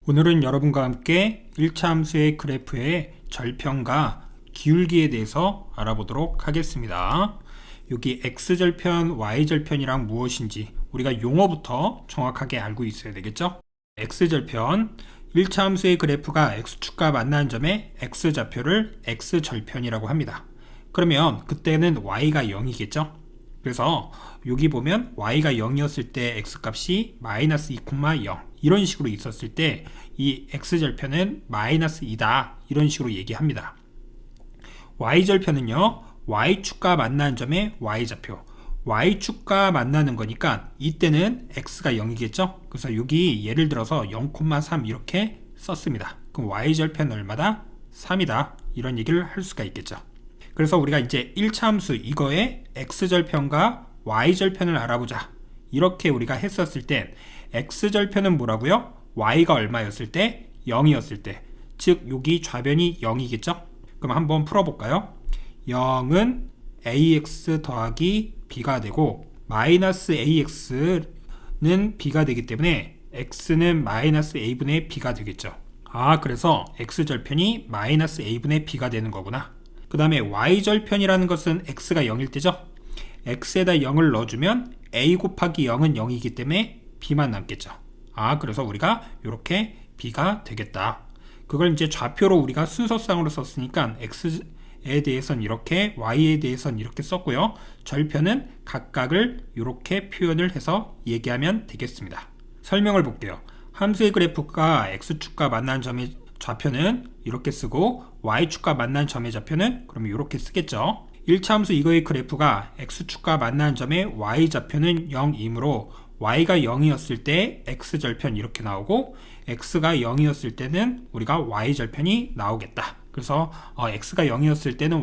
오늘은 여러분과 함께 1차 함수의 그래프의 절편과 기울기에 대해서 알아보도록 하겠습니다. 여기 x절편, y절편이란 무엇인지 우리가 용어부터 정확하게 알고 있어야 되겠죠? x절편, 1차 함수의 그래프가 x축과 만나는 점에 x좌표를 x절편이라고 합니다. 그러면 그때는 y가 0이겠죠? 그래서 여기 보면 y가 0이었을 때 x값이 마이너스 2,0 이런 식으로 있었을 때 이 x절편은 마이너스 2다 이런 식으로 얘기합니다. y절편은요, y축과 만나는 점의 y좌표, y축과 만나는 거니까 이때는 x가 0이겠죠? 그래서 여기 예를 들어서 0,3 이렇게 썼습니다. 그럼 y절편 얼마다? 3이다 이런 얘기를 할 수가 있겠죠. 그래서 우리가 이제 1차 함수 이거의 x절편과 y절편을 알아보자 이렇게 우리가 했었을 땐 x절편은 뭐라고요? y가 얼마였을 때? 0이었을 때, 즉 여기 좌변이 0이겠죠? 그럼 한번 풀어볼까요? 0은 ax 더하기 b가 되고 마이너스 ax는 b가 되기 때문에 x는 마이너스 a분의 b가 되겠죠. 그래서 x절편이 마이너스 a분의 b가 되는 거구나. 그 다음에 y절편이라는 것은 x가 0일 때죠. x에다 0을 넣어주면 a 곱하기 0은 0이기 때문에 b만 남겠죠. 그래서 우리가 이렇게 b가 되겠다. 그걸 이제 좌표로 우리가 순서상으로 썼으니까 x에 대해서는 이렇게, y에 대해서는 이렇게 썼고요. 절편은 각각을 이렇게 표현을 해서 얘기하면 되겠습니다. 설명을 볼게요. 함수의 그래프가 x축과 만나는 점의 좌표는 이렇게 쓰고 y축과 만나는 점의 좌표는 그러면 이렇게 쓰겠죠. 1차 함수 이거의 그래프가 x축과 만나는 점의 y좌표는 0이므로 y가 0이었을 때 x절편 이렇게 나오고 x가 0이었을 때는 우리가 y절편이 나오겠다. 그래서 x가 0이었을 때는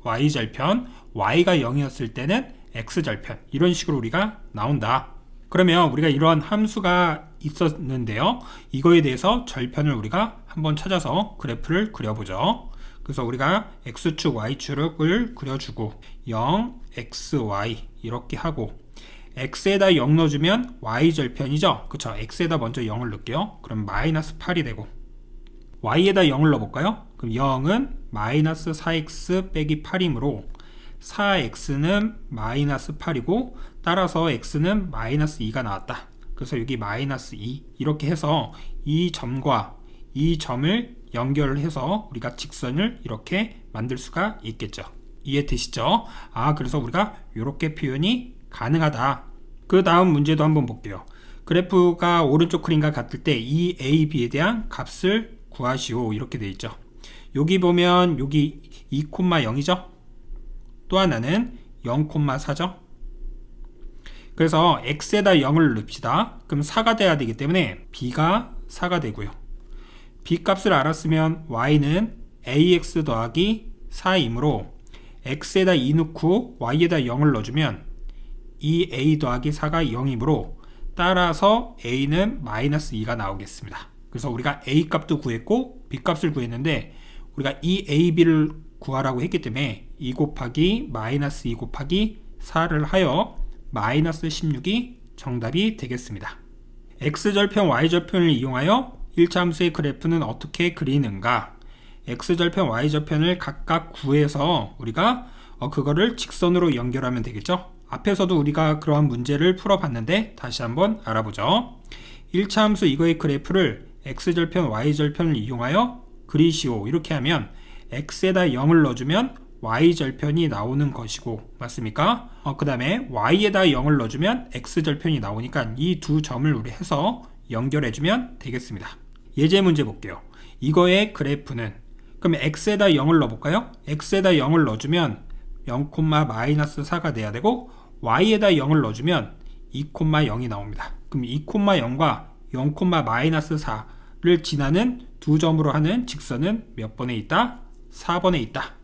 y절편, y가 0이었을 때는 x절편 이런 식으로 우리가 나온다. 그러면 우리가 이런 함수가 있었는데요. 이거에 대해서 절편을 우리가 한번 찾아서 그래프를 그려보죠. 그래서 우리가 x축, y축을 그려주고 0, x, y 이렇게 하고 x에다 0 넣어주면 y절편이죠. 그쵸? x에다 먼저 0을 넣을게요. 그럼 마이너스 8이 되고 y에다 0을 넣어볼까요? 그럼 0은 마이너스 4x 빼기 8이므로 4x는 마이너스 8이고 따라서 x는 마이너스 2가 나왔다. 그래서 여기 마이너스 2 이렇게 해서 이 점과 이 점을 연결을 해서 우리가 직선을 이렇게 만들 수가 있겠죠. 이해되시죠? 그래서 우리가 이렇게 표현이 가능하다. 그 다음 문제도 한번 볼게요. 그래프가 오른쪽 그림과 같을 때 이 a, b에 대한 값을 구하시오 이렇게 되어 있죠. 여기 보면 여기 2,0이죠. 또 하나는 0,4죠. 그래서 x에다 0을 넣읍시다. 그럼 4가 돼야 되기 때문에 b가 4가 되고요. b 값을 알았으면 y는 ax 더하기 4이므로 x에다 2 넣고 y에다 0을 넣어주면 2a 더하기 4가 0이므로 따라서 a는 마이너스 2가 나오겠습니다. 그래서 우리가 a 값도 구했고 b 값을 구했는데 우리가 이 a, b를 구하라고 했기 때문에 2 곱하기 마이너스 2 곱하기 4를 하여 마이너스 16이 정답이 되겠습니다. x절편, y절편을 이용하여 1차 함수의 그래프는 어떻게 그리는가? x절편, y절편을 각각 구해서 우리가 그거를 직선으로 연결하면 되겠죠? 앞에서도 우리가 그러한 문제를 풀어봤는데 다시 한번 알아보죠. 1차 함수 이거의 그래프를 x절편, y절편을 이용하여 그리시오 이렇게 하면 x에다 0을 넣어주면 y절편이 나오는 것이고 맞습니까? 그 다음에 y에다 0을 넣어주면 x절편이 나오니까 이 두 점을 우리 해서 연결해주면 되겠습니다. 예제 문제 볼게요. 이거의 그래프는 그럼 x에다 0을 넣어볼까요? x에다 0을 넣어주면 0,-4가 돼야 되고 y에다 0을 넣어주면 2,0이 나옵니다. 그럼 2,0과 0,-4를 지나는 두 점으로 하는 직선은 몇 번에 있다? 4번에 있다.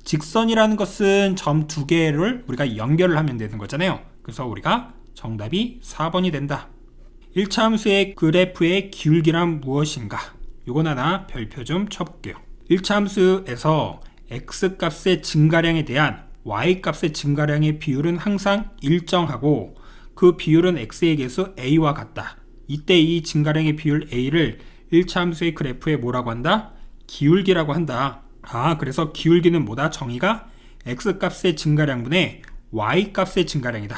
직선이라는 것은 점 두 개를 우리가 연결을 하면 되는 거잖아요. 그래서 우리가 정답이 4번이 된다. 1차 함수의 그래프의 기울기란 무엇인가? 요건 하나 별표 좀 쳐볼게요. 1차 함수에서 x값의 증가량에 대한 y값의 증가량의 비율은 항상 일정하고 그 비율은 x의 개수 a와 같다. 이때 이 증가량의 비율 a를 1차 함수의 그래프에 뭐라고 한다? 기울기라고 한다. 그래서 기울기는 뭐다? 정의가 x값의 증가량분의 y값의 증가량이다.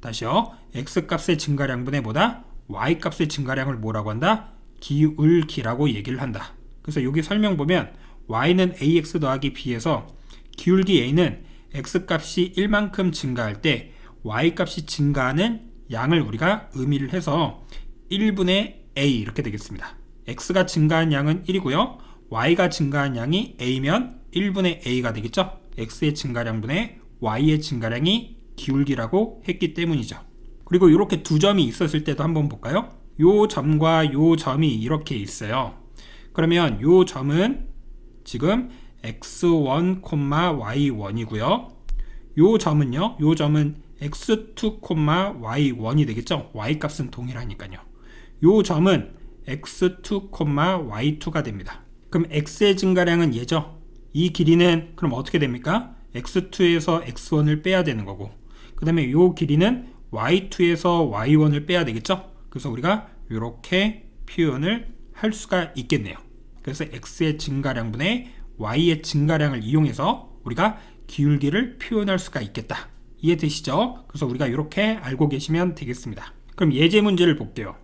다시요. x값의 증가량분의 뭐다? y값의 증가량을 뭐라고 한다? 기울기라고 얘기를 한다. 그래서 여기 설명 보면 y는 ax 더하기 b에서 기울기 a는 x값이 1만큼 증가할 때 y값이 증가하는 양을 우리가 의미를 해서 1분의 a 이렇게 되겠습니다. x가 증가한 양은 1이고요. y가 증가한 양이 a면 1분의 a가 되겠죠. x의 증가량분의 y의 증가량이 기울기라고 했기 때문이죠. 그리고 이렇게 두 점이 있었을 때도 한번 볼까요? 요 점과 요 점이 이렇게 있어요. 그러면 요 점은 지금 x1, y1이고요. 요 점은요. 요 점은 x2, y1이 되겠죠. y값은 동일하니까요. 요 점은 x2, y2가 됩니다. 그럼 x의 증가량은 얘죠. 이 길이는 그럼 어떻게 됩니까? x2에서 x1을 빼야 되는 거고, 그 다음에 요 길이는 y2에서 y1을 빼야 되겠죠. 그래서 우리가 이렇게 표현을 할 수가 있겠네요. 그래서 x의 증가량분의 y의 증가량을 이용해서 우리가 기울기를 표현할 수가 있겠다. 이해되시죠? 그래서 우리가 이렇게 알고 계시면 되겠습니다. 그럼 예제 문제를 볼게요.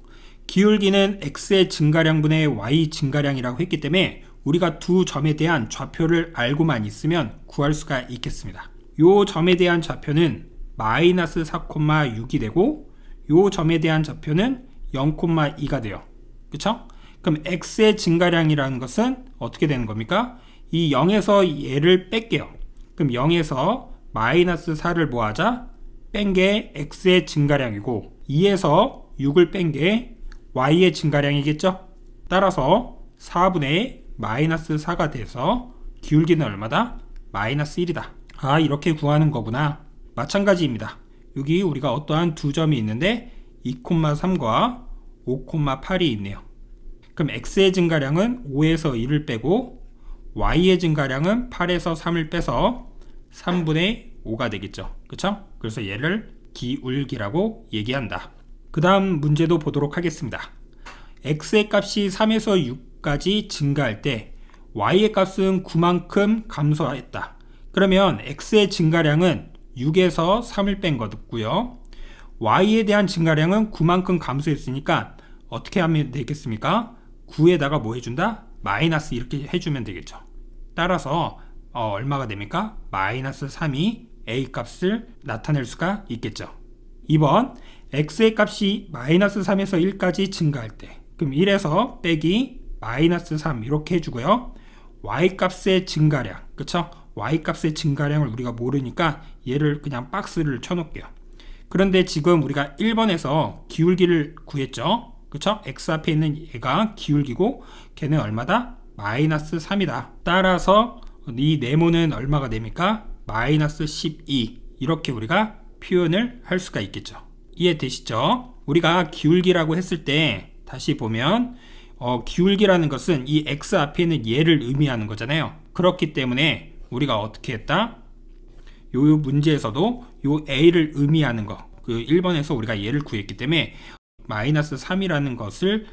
기울기는 x의 증가량분의 y 증가량이라고 했기 때문에 우리가 두 점에 대한 좌표를 알고만 있으면 구할 수가 있겠습니다. 요 점에 대한 좌표는 마이너스 4,6이 되고 요 점에 대한 좌표는 0,2가 돼요. 그쵸? 그럼 x의 증가량이라는 것은 어떻게 되는 겁니까? 이 0에서 얘를 뺄게요. 그럼 0에서 마이너스 4를 뭐하자? 뺀 게 x의 증가량이고 2에서 6을 뺀 게 y의 증가량이겠죠? 따라서 4분의 마이너스 4가 돼서 기울기는 얼마다? 마이너스 1이다. 이렇게 구하는 거구나. 마찬가지입니다. 여기 우리가 어떠한 두 점이 있는데 2,3과 5,8이 있네요. 그럼 x의 증가량은 5에서 1을 빼고 y의 증가량은 8에서 3을 빼서 3분의 5가 되겠죠. 그쵸? 그래서 얘를 기울기라고 얘기한다. 그 다음 문제도 보도록 하겠습니다. x의 값이 3에서 6까지 증가할 때 y의 값은 9만큼 감소했다. 그러면 x의 증가량은 6에서 3을 뺀 거고요. y에 대한 증가량은 9만큼 감소했으니까 어떻게 하면 되겠습니까? 9에다가 뭐 해준다? 마이너스 이렇게 해주면 되겠죠. 따라서 얼마가 됩니까? 마이너스 3이 a 값을 나타낼 수가 있겠죠. 2번 x의 값이 마이너스 3에서 1까지 증가할 때 그럼 1에서 빼기 마이너스 3 이렇게 해주고요. y값의 증가량, 그쵸? y값의 증가량을 우리가 모르니까 얘를 그냥 박스를 쳐놓을게요. 그런데 지금 우리가 1번에서 기울기를 구했죠. 그쵸? x 앞에 있는 얘가 기울기고 걔는 얼마다? 마이너스 3이다. 따라서 이 네모는 얼마가 됩니까? 마이너스 12 이렇게 우리가 표현을 할 수가 있겠죠. 이해되시죠? 우리가 기울기라고 했을 때 다시 보면 기울기라는 것은 이 x 앞에 있는 얘를 의미하는 거잖아요. 그렇기 때문에 우리가 어떻게 했다? 요 문제에서도 요 a를 의미하는 거, 그 1번에서 우리가 얘를 구했기 때문에 마이너스 3이라는 것을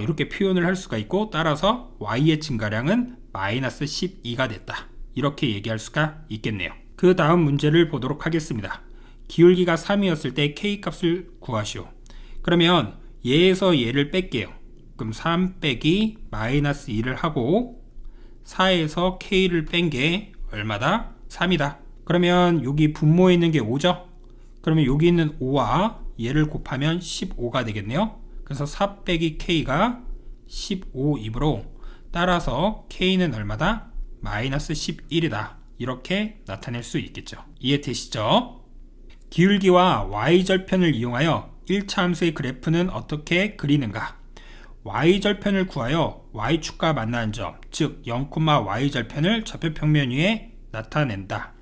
이렇게 표현을 할 수가 있고, 따라서 y의 증가량은 마이너스 12가 됐다. 이렇게 얘기할 수가 있겠네요. 그 다음 문제를 보도록 하겠습니다. 기울기가 3이었을 때 k값을 구하시오. 그러면 얘에서 얘를 뺄게요. 그럼 3 빼기 마이너스 2를 하고 4에서 k를 뺀 게 얼마다? 3이다. 그러면 여기 분모에 있는 게 5죠? 그러면 여기 있는 5와 얘를 곱하면 15가 되겠네요. 그래서 4 빼기 k가 15이므로 따라서 k는 얼마다? 마이너스 11이다. 이렇게 나타낼 수 있겠죠. 이해되시죠? 기울기와 y절편을 이용하여 1차 함수의 그래프는 어떻게 그리는가? y절편을 구하여 y축과 만나는 점, 즉 0,y절편을 좌표평면 위에 나타낸다.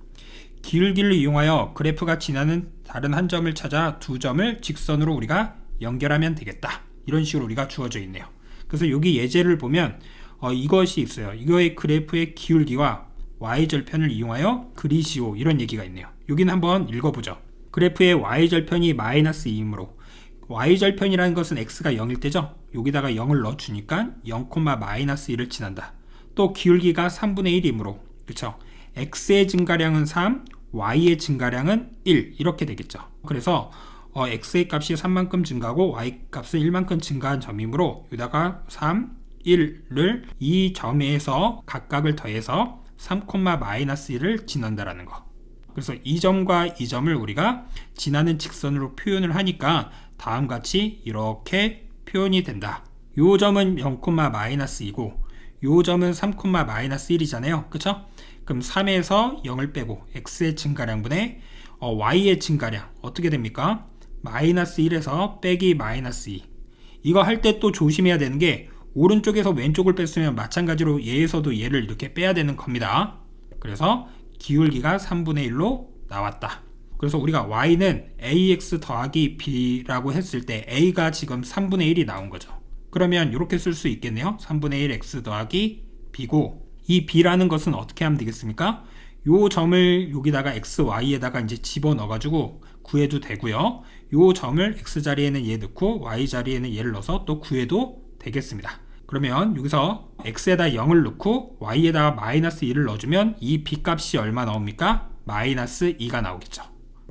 기울기를 이용하여 그래프가 지나는 다른 한 점을 찾아 두 점을 직선으로 우리가 연결하면 되겠다. 이런 식으로 우리가 주어져 있네요. 그래서 여기 예제를 보면 이것이 있어요. 이거의 그래프의 기울기와 y절편을 이용하여 그리시오, 이런 얘기가 있네요. 여기는 한번 읽어보죠. 그래프의 y절편이 마이너스 2이므로 y절편이라는 것은 x가 0일 때죠. 여기다가 0을 넣어주니까 0,-1을 지난다. 또 기울기가 3분의 1이므로 그쵸? x의 증가량은 3, y의 증가량은 1 이렇게 되겠죠. 그래서 x의 값이 3만큼 증가하고 y 값은 1만큼 증가한 점이므로 여기다가 3, 1을 이 점에서 각각을 더해서 3,-1을 지난다라는 거. 그래서 이 점과 이 점을 우리가 지나는 직선으로 표현을 하니까 다음같이 이렇게 표현이 된다. 요 점은 0,-2고 요 점은 3,-1이잖아요. 그쵸? 그럼 3에서 0을 빼고 x의 증가량분의 y의 증가량 어떻게 됩니까? -1에서 빼기 -2. 이거 할 때 또 조심해야 되는 게 오른쪽에서 왼쪽을 뺐으면 마찬가지로 얘에서도 얘를 이렇게 빼야 되는 겁니다. 그래서 기울기가 3분의 1로 나왔다. 그래서 우리가 y는 ax 더하기 b라고 했을 때 a가 지금 3분의 1이 나온 거죠. 그러면 이렇게 쓸 수 있겠네요. 3분의 1 x 더하기 b고 이 b라는 것은 어떻게 하면 되겠습니까? 요 점을 여기다가 x, y에다가 이제 집어넣어 가지고 구해도 되고요. 요 점을 x 자리에는 얘 넣고 y 자리에는 얘를 넣어서 또 구해도 되겠습니다. 그러면 여기서 x에다 0을 넣고 y에다가 -1을 넣어주면 이 b 값이 얼마 나옵니까? -2가 나오겠죠.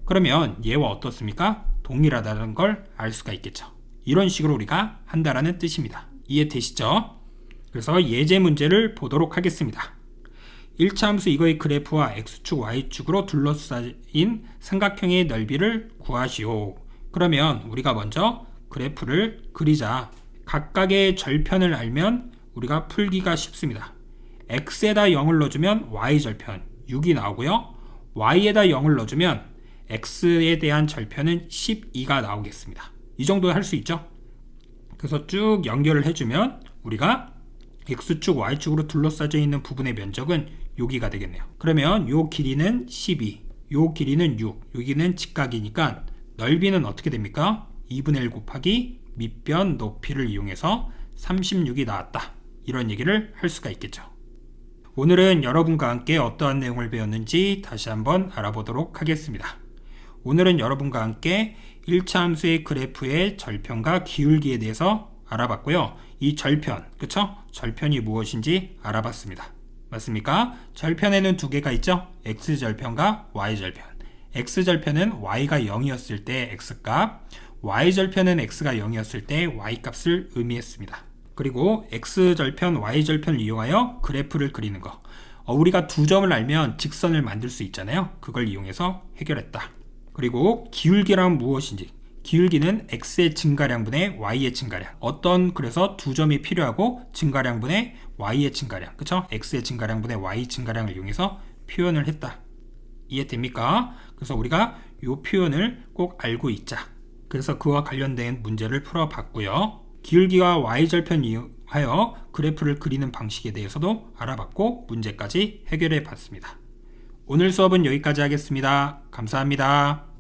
그러면 얘와 어떻습니까? 동일하다는 걸 알 수가 있겠죠. 이런 식으로 우리가 한다라는 뜻입니다. 이해되시죠? 그래서 예제 문제를 보도록 하겠습니다. 1차 함수 이거의 그래프와 x축, y축으로 둘러싸인 삼각형의 넓이를 구하시오. 그러면 우리가 먼저 그래프를 그리자. 각각의 절편을 알면 우리가 풀기가 쉽습니다. x에다 0을 넣어주면 y절편 6이 나오고요. y에다 0을 넣어주면 x에 대한 절편은 12가 나오겠습니다. 이 정도 할 수 있죠? 그래서 쭉 연결을 해주면 우리가 x축, y축으로 둘러싸져 있는 부분의 면적은 여기가 되겠네요. 그러면 요 길이는 12, 요 길이는 6, 여기는 직각이니까 넓이는 어떻게 됩니까? 2분의 1 곱하기 밑변 높이를 이용해서 36이 나왔다. 이런 얘기를 할 수가 있겠죠. 오늘은 여러분과 함께 어떠한 내용을 배웠는지 다시 한번 알아보도록 하겠습니다. 오늘은 여러분과 함께 1차 함수의 그래프의 절편과 기울기에 대해서 알아봤고요. 이 절편, 그쵸? 절편이 무엇인지 알아봤습니다. 맞습니까? 절편에는 두 개가 있죠? x절편과 y절편. x절편은 y가 0이었을 때 x값, y절편은 x가 0이었을 때 y값을 의미했습니다. 그리고 x절편, y절편을 이용하여 그래프를 그리는 거. 우리가 두 점을 알면 직선을 만들 수 있잖아요. 그걸 이용해서 해결했다. 그리고 기울기란 무엇인지. 기울기는 x의 증가량분의 y의 증가량. 그래서 두 점이 필요하고 증가량분의 y의 증가량. 그쵸? x의 증가량분의 y 증가량을 이용해서 표현을 했다. 이해됩니까? 그래서 우리가 이 표현을 꼭 알고 있자. 그래서 그와 관련된 문제를 풀어봤고요. 기울기와 y절편 이용하여 그래프를 그리는 방식에 대해서도 알아봤고 문제까지 해결해 봤습니다. 오늘 수업은 여기까지 하겠습니다. 감사합니다.